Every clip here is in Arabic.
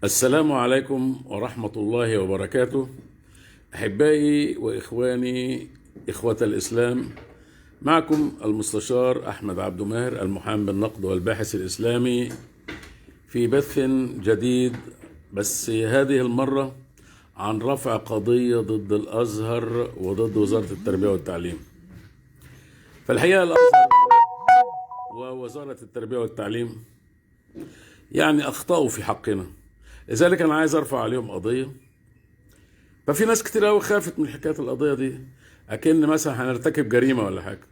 السلام عليكم ورحمة الله وبركاته. أحبائي وإخواني إخوة الإسلام، معكم المستشار أحمد عبد ماهر، المحامي بالنقد والباحث الإسلامي، في بث جديد، بس هذه المرة عن رفع قضية ضد الأزهر وضد وزارة التربية والتعليم. فالحقيقة الأزهر ووزارة التربية والتعليم أخطأوا في حقنا، لذلك أنا عايز أرفع عليهم قضية. ففي ناس كتير قوي خافت من حكاية القضية دي، أكن مثلا هنرتكب جريمة ولا حاجة.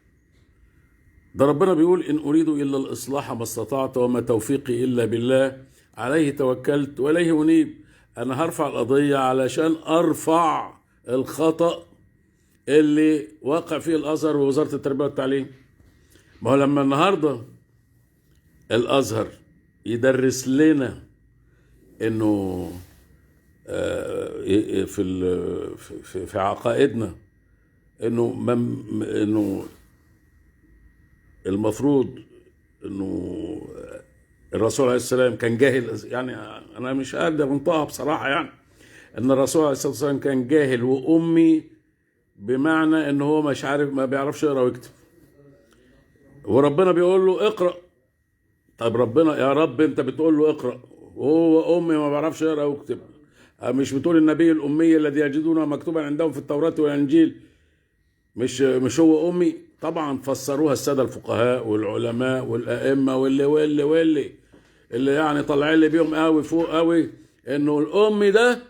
ده ربنا بيقول: إن أريد إلا الإصلاح ما استطعت وما توفيقي إلا بالله عليه توكلت وإليه أنيب. أنا هرفع القضية علشان أرفع الخطأ اللي واقع فيه الأزهر ووزارة التربية والتعليم. ما هو لما النهاردة الأزهر يدرس لنا إنه في عقائدنا انه المفروض انه الرسول عليه السلام كان جاهل. انا مش قادر انطقها بصراحه، ان الرسول عليه الصلاه والسلام كان جاهل وامي، بمعنى ان هو مش عارف، ما بيعرفش يقرا ويكتب، وربنا بيقول له اقرا. طب ربنا يا رب انت بتقول له اقرا وهو امي ما بيعرفش يقرا ويكتب؟ مش بتقول النبي الأمي الذي يجدونه مكتوبا عندهم في التوراة والإنجيل مش هو أمي؟ طبعا فسروها السادة الفقهاء والعلماء والأئمة واللي طالعين لي بيهم قوي فوق قوي، إنه الأمي ده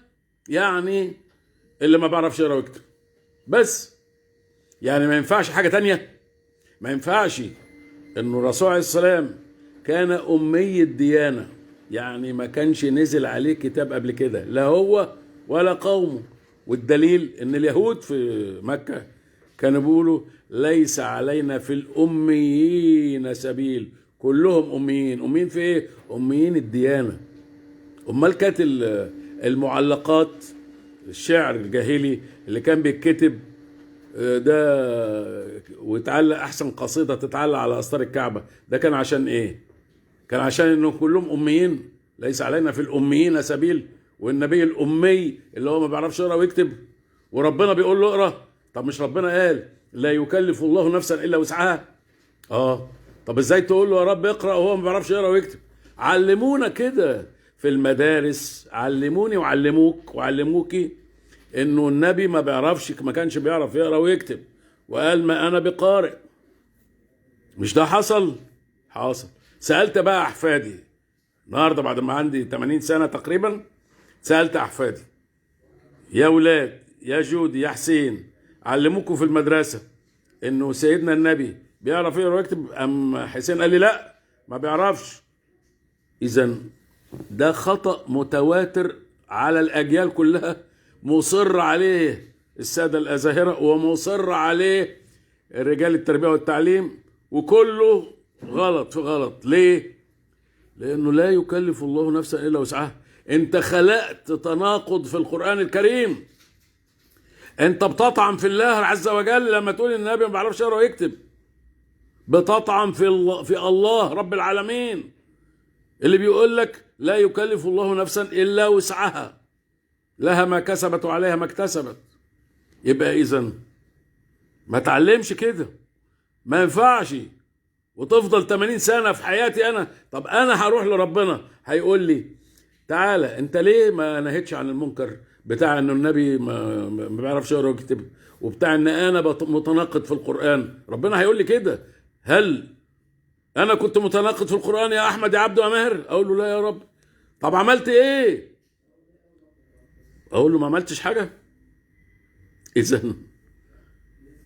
اللي ما بيعرفش يقرا ويكتب بس. ما ينفعش حاجة تانية، ما ينفعش إنه الرسول عليه السلام كان أمي الديانة، ما كانش نزل عليه كتاب قبل كده، لا هو ولا قومه. والدليل ان اليهود في مكة كانوا بيقولوا: ليس علينا في الأميين سبيل. كلهم أميين. أميين في ايه؟ أميين الديانة. امال كانت المعلقات، الشعر الجاهلي اللي كان بيتكتب ده ويتعلق، احسن قصيدة تتعلق على أستار الكعبة، ده كان عشان ايه؟ كان عشان انه كلهم اميين. ليس علينا في الاميين سبيل، والنبي الامي اللي هو ما بيعرفش يقرا ويكتب، وربنا بيقول له اقرا. طب مش ربنا قال لا يكلف الله نفسا الا وسعها؟ طب ازاي تقول له يا رب اقرا وهو ما بيعرفش يقرا ويكتب؟ علمونا كده في المدارس، علموني وعلموك وعلموكي انه النبي ما كانش بيعرف يقرا ويكتب، وقال: ما انا بقارئ. مش ده حصل؟ حصل. سألت بقى أحفادي النهارده بعد ما عندي 80 سنة تقريبا، سألت أحفادي: يا ولاد، يا جودي، يا حسين، علموكوا في المدرسة إنه سيدنا النبي بيعرف يقرا ويكتب؟ أم حسين قال لي: لا، ما بيعرفش. إذا ده خطأ متواتر على الأجيال كلها، مصر عليه السادة الأزاهرة ومصر عليه رجال التربية والتعليم، وكله غلط في غلط. ليه؟ لأنه لا يكلف الله نفسا إلا وسعها. أنت خلقت تناقض في القرآن الكريم. أنت بتطعن في الله عز وجل لما تقول النبي ما بيعرفش يقرا ويكتب، بتطعن في الله رب العالمين اللي بيقول لك: لا يكلف الله نفسا إلا وسعها، لها ما كسبت وعليها ما اكتسبت. يبقى إذن ما تعلمش كده، ما ينفعش. وتفضل 80 سنة في حياتي أنا. طب أنا هروح لربنا هيقول لي: تعالى أنت ليه ما نهيتش عن المنكر بتاع إنه النبي ما بيعرفش يقرا ويكتب، وبتاع إن أنا متناقض في القرآن؟ ربنا هيقول لي كده. هل أنا كنت متناقض في القرآن يا أحمد يا عبد ماهر؟ أقول له: لا يا رب. طب عملت إيه؟ أقول له: ما عملتش حاجة. إذن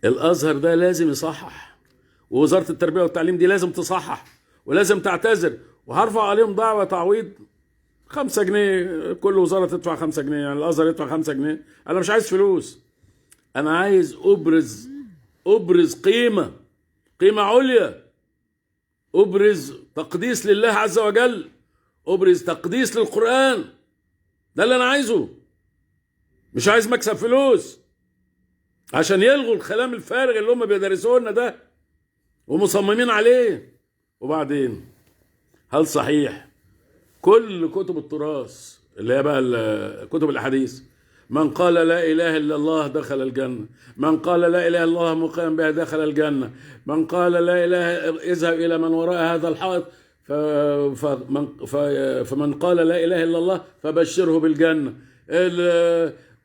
الأزهر ده لازم يصحح، ووزارة التربية والتعليم دي لازم تصحح ولازم تعتذر، وهرفع عليهم دعوة تعويض 5 جنيه. كل وزارة تدفع 5 جنيه، الأزهر يدفع 5 جنيه. أنا مش عايز فلوس، أنا عايز أبرز قيمة عليا، أبرز تقديس لله عز وجل، أبرز تقديس للقرآن. ده اللي أنا عايزه. مش عايز مكسب فلوس عشان يلغوا الكلام الفارغ اللي هم بيدرسوه لنا ده ومصممين عليه. وبعدين، هل صحيح كل كتب التراث اللي هي بقى كتب الأحاديث. من قال لا إله إلا الله دخل الجنة، من قال لا إله إلا الله مقيم بها دخل الجنة، من قال لا إله اذهب إلى من وراء هذا الحائط فمن قال لا إله إلا الله فبشره بالجنة.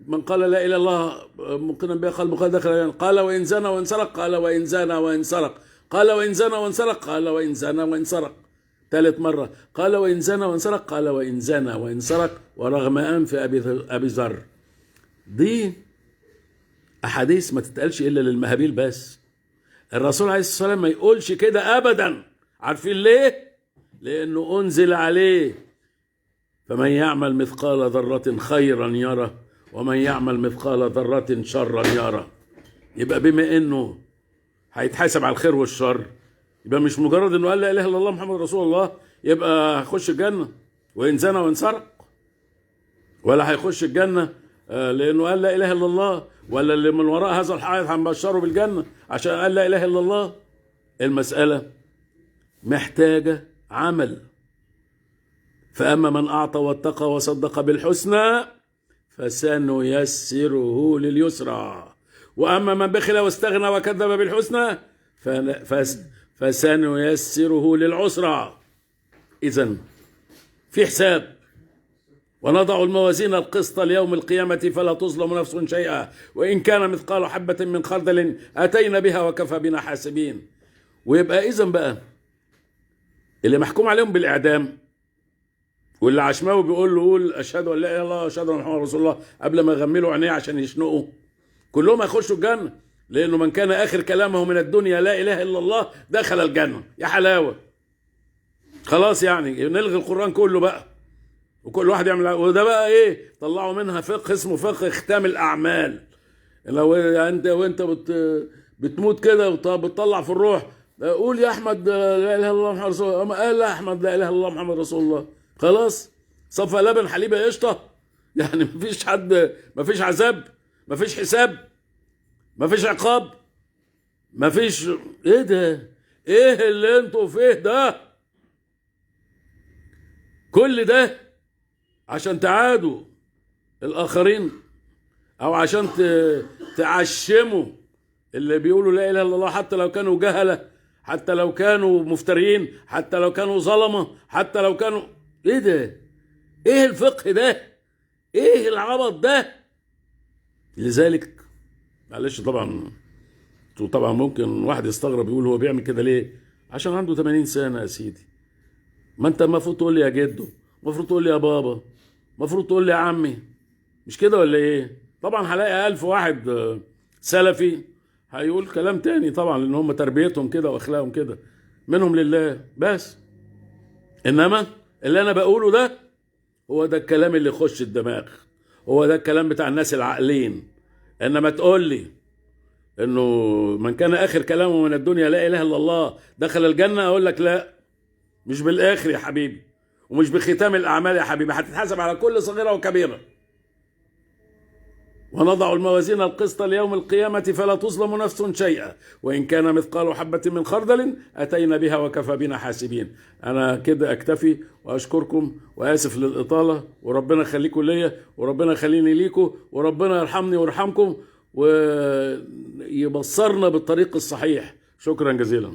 من قال لا إله إلا الله مقيم بها قلبه دخل الجنة. قال وإن زنى وإن سرق، قال وإن زنى وإن سرق، قال وإن زنى وإن سرق، قال وإن زنى وإن سرق. ثالث مرة قال وإن زنى وإن سرق، قال وإن زنى وإن سرق ورغم أنف أبي ذر. دي أحاديث ما تتقالش إلا للمهابيل بس. الرسول عليه الصلاة والسلام ما يقولش كده أبدا. عارفين ليه؟ لأنه أنزل عليه فمن يعمل مثقال ذرة خيرا يره ومن يعمل مثقال ذرة شرا يره. يبقى بما إنه هيتحاسب على الخير والشر، يبقى مش مجرد إنه قال لا إله إلا الله محمد رسول الله يبقى هيخش الجنة وإن زنى وإن سرق، ولا هيخش الجنة لأنه قال لا إله إلا الله، ولا اللي من وراء هذا الحائط هنبشره بالجنة عشان قال لا إله إلا الله. المسألة محتاجة عمل. فأما من أعطى واتقى وصدق بالحسنى فسنيسره لليسرى، وأما من بخل واستغنى وكذب بالحسنى فسنيسره للعسرى. إذن في حساب. ونضع الموازين القسط ليوم القيامة فلا تظلم نفس شيئا وإن كان مثقال حبة من خردل أتينا بها وكفى بنا حاسبين. ويبقى إذن بقى اللي محكوم عليهم بالإعدام واللي عشماوي بيقول له قول أشهد أن لا إله إلا الله وأشهد أن محمد رسول الله قبل ما يغملوا عينيه عشان يشنقوا، كلهم هيخشوا الجنة، لأنه من كان آخر كلامه من الدنيا لا إله إلا الله دخل الجنة. يا حلاوة، خلاص يعني نلغي القرآن كله بقى وكل واحد يعمل. وده بقى ايه؟ طلعوا منها فقه اسمه فقه ختام الاعمال. لو انت وانت بتموت كده وبتطلع في الروح قول يا احمد لا اله الا الله محمد رسول الله، اما قال لا احمد لا اله الا الله محمد رسول الله، خلاص صفى لبن حليبه قشطه. يعني مفيش حد، مفيش عذاب، مفيش حساب، مفيش عقاب، مفيش. ايه ده؟ ايه اللي انتوا فيه ده؟ كل ده عشان تعادوا الآخرين أو عشان تعشموا اللي بيقولوا لا إله إلا الله، حتى لو كانوا جهلة، حتى لو كانوا مفترين، حتى لو كانوا ظلمة، حتى لو كانوا. إيه ده؟ إيه الفقه ده؟ إيه العبط ده؟ لذلك معلش طبعا ممكن واحد يستغرب يقول هو بيعمل كده ليه؟ عشان عنده 80 سنة يا سيدي. ما أنت المفروض تقول لي يا جدو، المفروض تقول لي يا بابا، المفروض تقول لي يا عمي، مش كده ولا ايه؟ طبعا هلاقي 1000 واحد سلفي هيقول كلام تاني طبعا، لان هم تربيتهم كده واخلاقهم كده منهم لله بس. انما اللي انا بقوله ده هو ده الكلام اللي يخش الدماغ، هو ده الكلام بتاع الناس العاقلين. انما تقول لي انه من كان اخر كلامه من الدنيا لا اله الا الله دخل الجنة، اقول لك لا، مش بالاخر يا حبيبي، ومش بختام الأعمال يا حبيبي، هتتحاسب على كل صغيرة وكبيرة. ونضع الموازين القسط ليوم القيامة فلا تظلم نفس شيئا وإن كان مثقال حبة من خردل أتينا بها وكفى بنا حاسبين. أنا كده أكتفي وأشكركم وآسف للإطالة، وربنا يخليكم ليا وربنا يخليني ليكم وربنا يرحمني ويرحمكم ويبصرنا بالطريق الصحيح. شكرا جزيلا.